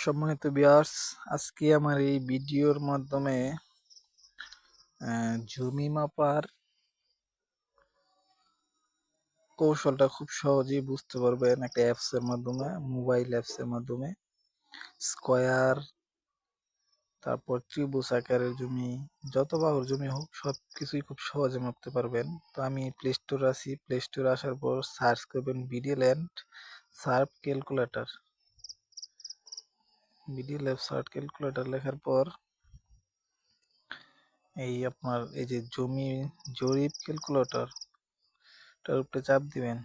সম্মানিত ভিউয়ার্স, আজকে আমার এই ভিডিওর মাধ্যমে জমি মাপার কৌশলটা খুব সহজেই বুঝতে পারবেন একটা অ্যাপস এর মাধ্যমে, মোবাইল অ্যাপস এর মাধ্যমে। স্কয়ার, তারপর ত্রিভুজ আকারের জমি, যত বাহুর জমি হোক সবকিছুই খুব সহজে মাপতে পারবেন। তো আমি প্লে স্টোরে আছি, প্লে স্টোরে আসার পর সার্চ করবেন বিডিল্যান্ড সার্ভ ক্যালকুলেটর। বিডিল্যান্ড সার্ভ ক্যালকুলেটর লেখার পর এই আপনার এই যে জমি জরিপ ক্যালকুলেটর, তার উপরে চাপ দিবেন।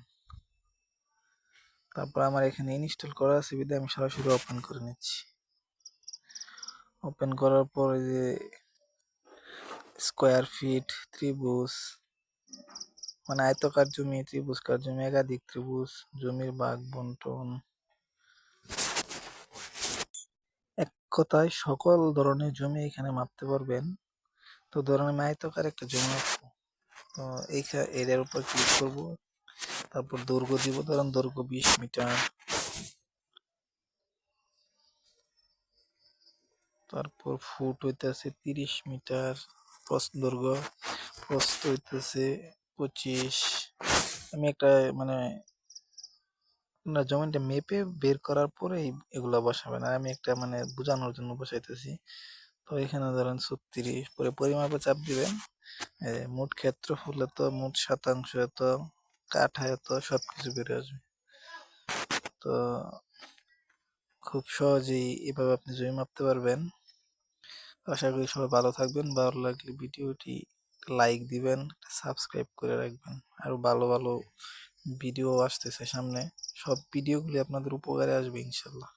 তারপর আমার এখানে ইনস্টল করা আছে বিধায় আমি সরাসরি ওপেন করে নিচ্ছি। ওপেন করার পর এই যে স্কোয়ার ফিট, ত্রিভুজ মানে আয়তকার জমি, ত্রিভুজকার জমি, একাধিক ত্রিভুজ, জমির ভাগ বন্টন, এক কথায় সকল ধরনের জমি এখানে মাপতে পারবেন। তো ধরুন আমি আয়তকার একটা জমি মাপবো, তো এর উপর ক্লিক করব। তারপর দৈর্ঘ্য দিব, ধরুন দৈর্ঘ্য 20 মিটার। তারপর ফুট হইতেছে 30 মিটার, দৈর্ঘ্য প্রস্থ হইতেছে 25। আমি একটা মানে না, জমিটা মেপে বের করার পরে এগুলা বসাবেন, আর আমি একটা মানে বোঝানোর জন্য বসাইতেছি। তো এখানে ধরেন 36, পরে পরিমাপে চাপ দিবেন। মোট ক্ষেত্রফল এত, মোট শতাংশ এত, কাঠা এত, সবকিছু বেড়ে আসবে। তো খুব সহজেই এভাবে আপনি জমি মাপতে পারবেন। আশা করি সবাই ভালো থাকবেন। ভালো লাগলে ভিডিওটি লাইক দিবেন, সাবস্ক্রাইব করে রাখবেন। আরো ভালো ভালো ভিডিও আসতেছে সামনে, সব ভিডিওগুলি আপনাদের উপকারে আসবে ইনশাল্লাহ।